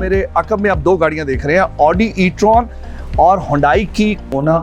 मेरे अकब में आप दो गाड़ियां देख रहे हैं, ऑडी ई-ट्रॉन और हुंडई की कोना।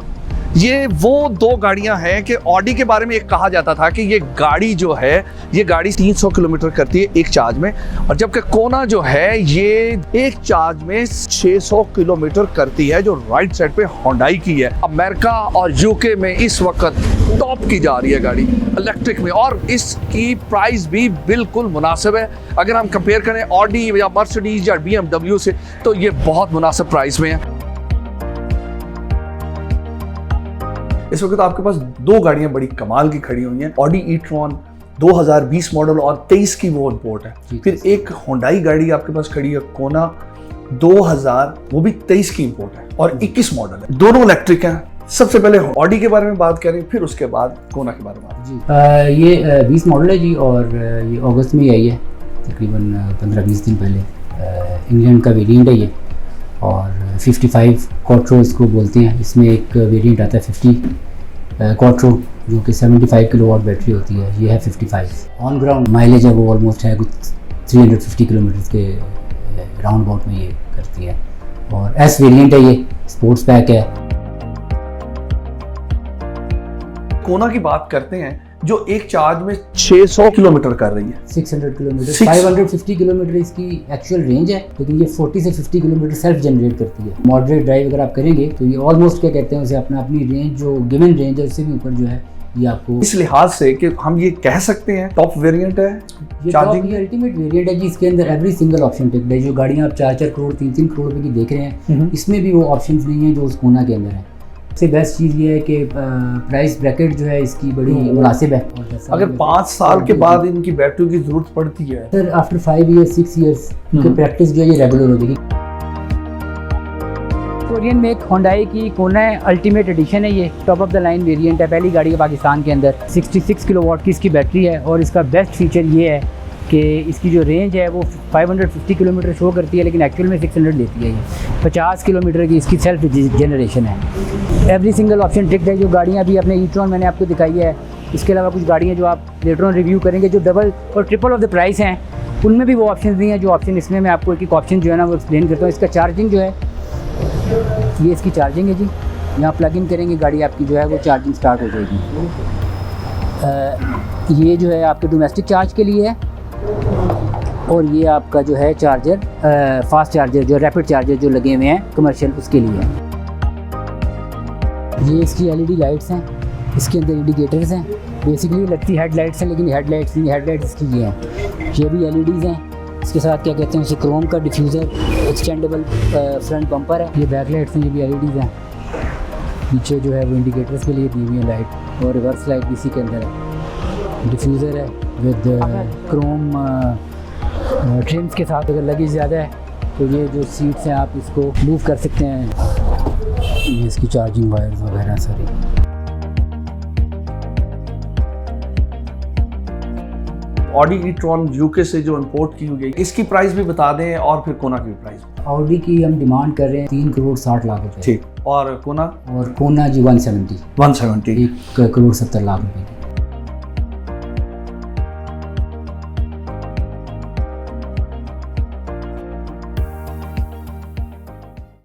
ये वो दो गाड़ियां हैं कि ऑडी के बारे में एक कहा जाता था कि ये गाड़ी जो है ये गाड़ी 300 किलोमीटर करती है एक चार्ज में, और जबकि कोना जो है ये एक चार्ज में 600 किलोमीटर करती है, जो राइट साइड पे हुंडई की है। अमेरिका और यूके में इस वक्त टॉप की जा रही है गाड़ी इलेक्ट्रिक में, और इसकी प्राइस भी बिल्कुल मुनासिब है। अगर हम कंपेयर करें ऑडी या मर्सिडीज या BMW से तो ये बहुत मुनासिब प्राइस में है। इस वक्त आपके पास दो गाड़ियां बड़ी कमाल की खड़ी हुई हैं, ऑडी ई-ट्रॉन 2020 मॉडल और 23 की वो इंपोर्ट है। फिर एक हुंडई गाड़ी आपके पास खड़ी है कोना 2000, वो भी 23 की इंपोर्ट है और 21 मॉडल है, दोनों इलेक्ट्रिक हैं। सबसे पहले ऑडी के बारे में बात करें, फिर उसके बाद कोना के बारे में बात। जी ये 20 मॉडल है जी, और ये अगस्त में ही आई है, तकरीबन 15-20 दिन पहले। इंग्लैंड का वेरिएंट है ये, और 55 क्वाट्रो इसको बोलते हैं। इसमें एक वेरिएंट आता है 50 क्वाट्रो, जो कि 75 किलोवाट बैटरी होती है। ये है 55। ऑन ग्राउंड माइलेज है वो ऑलमोस्ट है कुछ 350 किलोमीटर के राउंड अबाउट में ये करती है, और एस वेरिएंट है, ये स्पोर्ट्स पैक है। कोना की बात करते हैं जो एक चार्ज में 600 किलोमीटर कर रही है, 600 किलोमीटर, 550 किलोमीटर इसकी एक्चुअल रेंज है, लेकिन ये 40 से 50 किलोमीटर सेल्फ जनरेट करती है। मॉडरेट ड्राइव अगर आप करेंगे तो ये ऑलमोस्ट क्या कहते हैं उसे, अपनी रेंज जो गिवन रेंज है उससे भी ऊपर जो है ये आपको, इस लिहाज से कि हम ये कह सकते हैं टॉप वेरिएंट है। ये टॉप, ये अल्टीमेट वेरिएंट है जी। इसके अंदर एवरी सिंगल ऑप्शन टिक्ड है। जो गाड़ियाँ आप 4-4 करोड़ 3-3 करोड़ रुपए की देख रहे हैं, इसमें भी वो ऑप्शन नहीं है जो उस कोना के अंदर है। सबसे बेस्ट चीज़ ये है कि प्राइस ब्रैकेट जो है इसकी बड़ी मुनासिब है। अगर 5 साल के बाद इनकी बैटरी की जरूरत पड़ती है सर, आफ्टर 5 ईयर्स 6 ईयर्स की प्रैक्टिस जो है ये रेगुलर हो जाएगी। कोरियन में एक हुंडई की कोना अल्टीमेट एडिशन है, ये top of the line variant है, पहली गाड़ी है पाकिस्तान के अंदर। 66 किलोवाट की इसकी बैटरी है, और इसका बेस्ट फीचर ये है कि इसकी जो रेंज है वो 550 किलोमीटर शो करती है, लेकिन एक्चुअल में 600 लेती है। ये 50 किलोमीटर की इसकी सेल्फ जनरेशन है। एवरी सिंगल ऑप्शन टिक्ड है। जो गाड़ियाँ भी अपने ई-ट्रॉन मैंने आपको दिखाई है, इसके अलावा कुछ गाड़ियाँ जो आप लेटर ऑन रिव्यू करेंगे जो डबल और ट्रिपल ऑफ द प्राइस हैं, उनमें भी वो ऑप्शन नहीं है जो ऑप्शन इसमें मैं आपको एक ऑप्शन जो है ना वो एक्सप्लेन करता हूँ। इसका चार्जिंग जो है, ये इसकी चार्जिंग है जी। यहाँ प्लग इन करेंगे गाड़ी आपकी जो है वो चार्जिंग स्टार्ट हो जाएगी। ये जो है आपके डोमेस्टिक चार्ज के लिए है, और ये आपका जो है चार्जर, फास्ट चार्जर जो रैपिड चार्जर जो लगे हुए हैं कमर्शियल, उसके लिए है। ये इसकी LED लाइट्स हैं, इसके अंदर इंडिकेटर्स हैं। बेसिकली लगती हेडलाइट्स हैं, लेकिन हेडलाइट्स नहीं, हेडलाइट्स इसकी ये हैं। ये भी LEDs हैं। इसके साथ क्या कहते हैं उसे, क्रोम का डिफ्यूज़र, एक्सटेंडेबल फ्रंट बम्पर है। ये बैक लाइट्स हैं, ये भी LEDs हैं। पीछे जो है वो इंडिकेटर्स के लिए दी हुई है लाइट, और रिवर्स लाइट भी इसी के अंदर है। डिफ्यूज़र है विद क्रोम ट्रिम्स के साथ। अगर लगेज ज़्यादा है तो ये जो सीट्स हैं आप इसको मूव कर सकते हैं। ये इसकी चार्जिंग वायर्स वगैरह सारी। ऑडी ई-ट्रॉन यूके से जो इंपोर्ट की हुई है, इसकी प्राइस भी बता दें, और फिर कोना की प्राइस। ऑडी की हम डिमांड कर रहे हैं 3 करोड़ 60 लाख रुपए। ठीक, और कोना जी 170 170 1 करोड़ 70 लाख रुपए की।